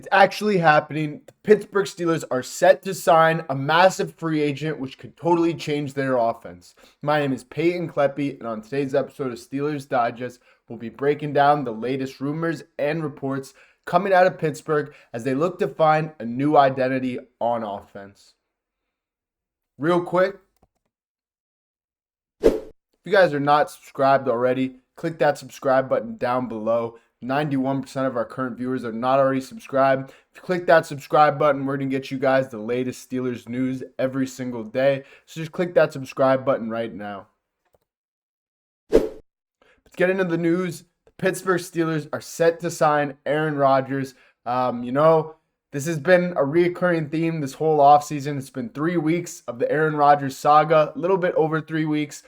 It's actually happening. The Pittsburgh Steelers are set to sign a massive free agent, which could totally change their offense. My name is Peyton Kleppe, and on today's episode of Steelers Digest, we'll be breaking down the latest rumors and reports coming out of Pittsburgh as they look to find a new identity on offense. Real quick, if you guys are not subscribed already, click that subscribe button down below. 91% of our current viewers are not already subscribed. If you click that subscribe button, we're going to get you guys the latest Steelers news every single day. So just click that subscribe button right now. Let's get into the news. The Pittsburgh Steelers are set to sign Aaron Rodgers. This has been a reoccurring theme this whole offseason. It's been 3 weeks of the Aaron Rodgers saga, a little bit over 3 weeks.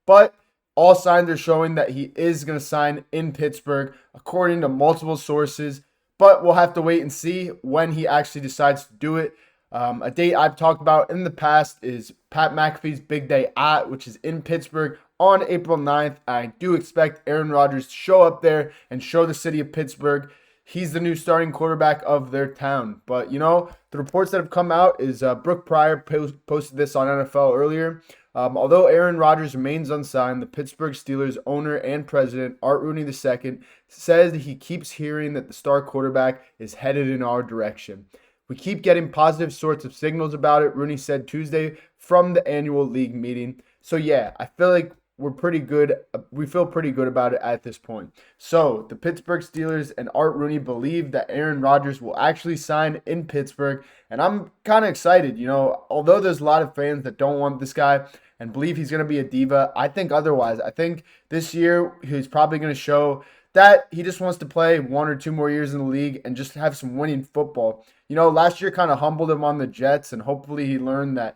But all signs are showing that he is going to sign in Pittsburgh, according to multiple sources. But we'll have to wait and see when he actually decides to do it. A date I've talked about in the past is Pat McAfee's big day which is in Pittsburgh on April 9th. I do expect Aaron Rodgers to show up there and show the city of Pittsburgh he's the new starting quarterback of their town. But, the reports that have come out is Brooke Pryor posted this on NFL earlier. Although Aaron Rodgers remains unsigned, the Pittsburgh Steelers owner and president, Art Rooney II, says that he keeps hearing that the star quarterback is headed in our direction. We keep getting positive sorts of signals about it, Rooney said Tuesday from the annual league meeting. So yeah, I feel like we're pretty good. We feel pretty good about it at this point. So the Pittsburgh Steelers and Art Rooney believe that Aaron Rodgers will actually sign in Pittsburgh. And I'm kind of excited. Although there's a lot of fans that don't want this guy and believe he's going to be a diva, I think otherwise. I think this year he's probably going to show that he just wants to play 1 or 2 more years in the league and just have some winning football. Last year kind of humbled him on the Jets, and hopefully he learned that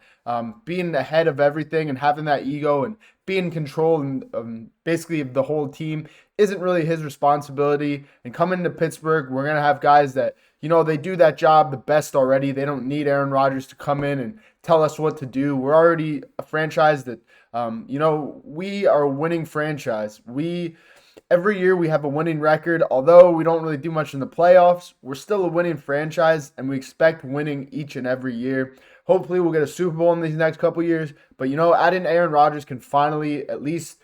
being ahead of everything and having that ego and being in control and basically the whole team isn't really his responsibility. And coming to Pittsburgh, we're going to have guys that, they do that job the best already. They don't need Aaron Rodgers to come in and tell us what to do. We're already a franchise that, we are a winning franchise. Every year we have a winning record. Although we don't really do much in the playoffs, we're still a winning franchise, and we expect winning each and every year. Hopefully we'll get a Super Bowl in these next couple years. But, adding Aaron Rodgers can finally at least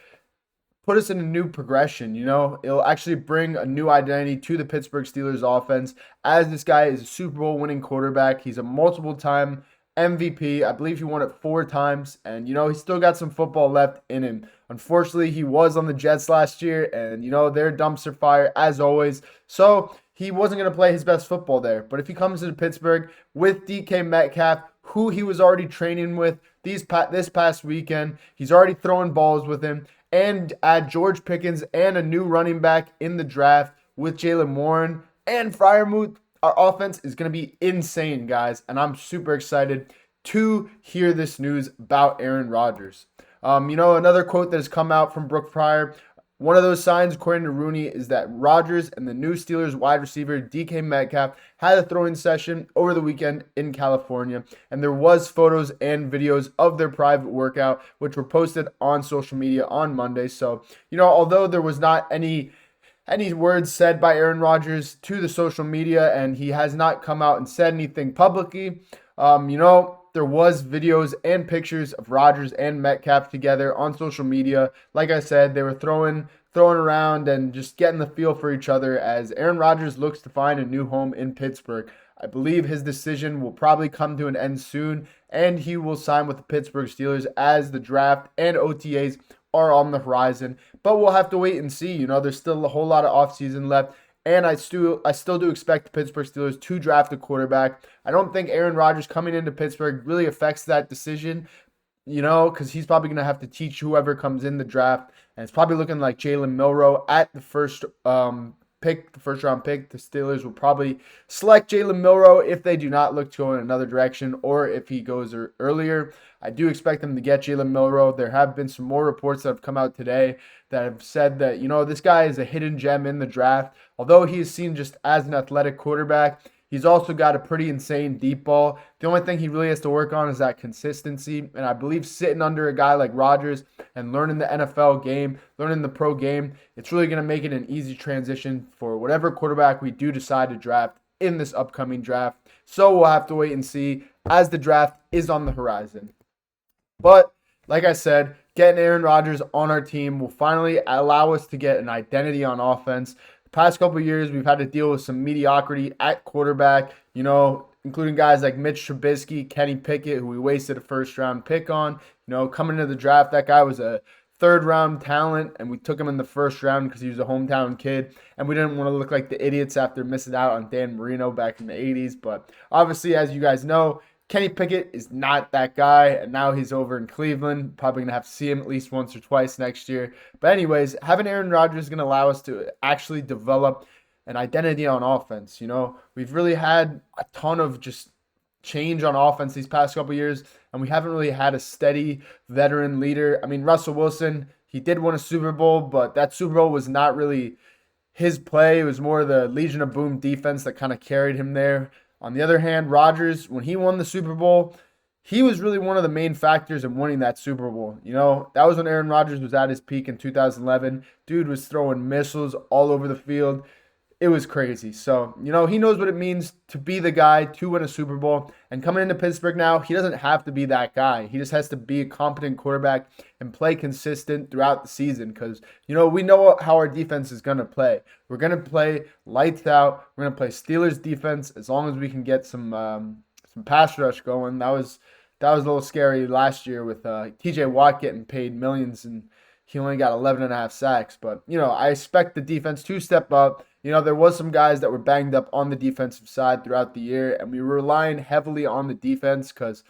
put us in a new progression. It'll actually bring a new identity to the Pittsburgh Steelers offense, as this guy is a Super Bowl winning quarterback. He's a multiple-time MVP. I believe he won it 4 times, and he's still got some football left in him. Unfortunately, he was on the Jets last year, and they're dumpster fire as always. So he wasn't going to play his best football there. But if he comes into Pittsburgh with DK Metcalf, who he was already training with this past weekend, he's already throwing balls with him, and add George Pickens and a new running back in the draft with Jaylen Warren and Freiermuth, our offense is going to be insane, guys, and I'm super excited to hear this news about Aaron Rodgers. Another quote that has come out from Brooke Pryor, one of those signs, according to Rooney, is that Rodgers and the new Steelers wide receiver DK Metcalf had a throwing session over the weekend in California, and there was photos and videos of their private workout, which were posted on social media on Monday. So, although there was not any words said by Aaron Rodgers to the social media, and he has not come out and said anything publicly, there was videos and pictures of Rodgers and Metcalf together on social media. Like I said, they were throwing around and just getting the feel for each other as Aaron Rodgers looks to find a new home in Pittsburgh. I believe his decision will probably come to an end soon, and he will sign with the Pittsburgh Steelers as the draft and OTAs are on the horizon. But we'll have to wait and see. There's still a whole lot of offseason left. And I still do expect the Pittsburgh Steelers to draft a quarterback. I don't think Aaron Rodgers coming into Pittsburgh really affects that decision, because he's probably going to have to teach whoever comes in the draft. And it's probably looking like Jalen Milroe at the first round pick. The Steelers will probably select Jalen Milroe if they do not look to go in another direction, or if he goes earlier. I do expect them to get Jalen Milroe. There have been some more reports that have come out today that have said that, this guy is a hidden gem in the draft. Although he is seen just as an athletic quarterback, he's also got a pretty insane deep ball. The only thing he really has to work on is that consistency. And I believe sitting under a guy like Rodgers and learning the NFL game, learning the pro game, it's really going to make it an easy transition for whatever quarterback we do decide to draft in this upcoming draft. So we'll have to wait and see as the draft is on the horizon. But like I said, getting Aaron Rodgers on our team will finally allow us to get an identity on offense. The past couple of years, we've had to deal with some mediocrity at quarterback, including guys like Mitch Trubisky, Kenny Pickett, who we wasted a first-round pick on. Coming into the draft, that guy was a third-round talent, and we took him in the first round because he was a hometown kid, and we didn't want to look like the idiots after missing out on Dan Marino back in the 80s. But obviously, as you guys know, Kenny Pickett is not that guy, and now he's over in Cleveland. Probably going to have to see him at least once or twice next year. But anyways, having Aaron Rodgers is going to allow us to actually develop an identity on offense. We've really had a ton of just change on offense these past couple years, and we haven't really had a steady veteran leader. I mean, Russell Wilson, he did win a Super Bowl, but that Super Bowl was not really his play. It was more the Legion of Boom defense that kind of carried him there. On the other hand, Rodgers, when he won the Super Bowl, he was really one of the main factors in winning that Super Bowl. That was when Aaron Rodgers was at his peak in 2011. Dude was throwing missiles all over the field. It was crazy. So, he knows what it means to be the guy to win a Super Bowl. And coming into Pittsburgh now, he doesn't have to be that guy. He just has to be a competent quarterback and play consistent throughout the season because, we know how our defense is going to play. We're going to play lights out. We're going to play Steelers defense as long as we can get some pass rush going. That was a little scary last year with TJ Watt getting paid millions and he only got 11.5 sacks. But, I expect the defense to step up. There was some guys that were banged up on the defensive side throughout the year, and we were relying heavily on the defense because,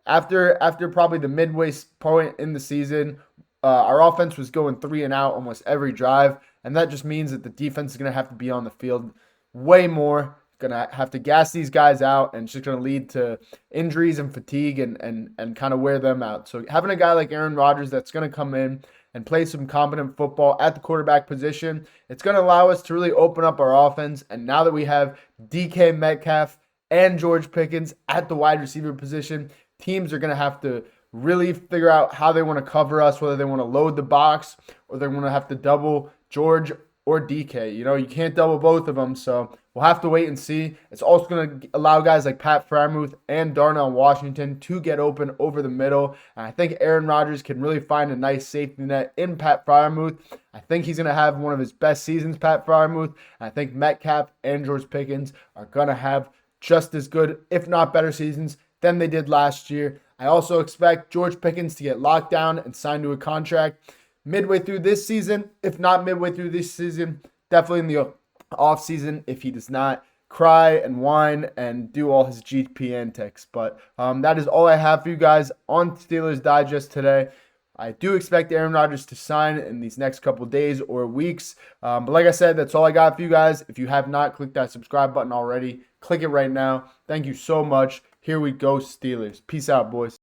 after probably the midway point in the season, our offense was going 3 and out almost every drive, and that just means that the defense is going to have to be on the field way more, going to have to gas these guys out, and it's just going to lead to injuries and fatigue and kind of wear them out. So having a guy like Aaron Rodgers that's going to come in and play some competent football at the quarterback position, it's going to allow us to really open up our offense. And now that we have DK Metcalf and George Pickens at the wide receiver position, teams are going to have to really figure out how they want to cover us, whether they want to load the box or they're going to have to double George or DK. You can't double both of them, so we'll have to wait and see. It's also going to allow guys like Pat Freiermuth and Darnell Washington to get open over the middle. And I think Aaron Rodgers can really find a nice safety net in Pat Freiermuth. I think he's going to have one of his best seasons, Pat Freiermuth. And I think Metcalf and George Pickens are going to have just as good, if not better seasons than they did last year. I also expect George Pickens to get locked down and signed to a contract midway through this season. If not midway through this season, definitely in the off season if he does not cry and whine and do all his GP antics. But that is all I have for you guys on Steelers Digest today. I do expect Aaron Rodgers to sign in these next couple days or weeks. But like I said, that's all I got for you guys. If you have not clicked that subscribe button already, click it right now. Thank you so much. Here we go, Steelers. Peace out, boys.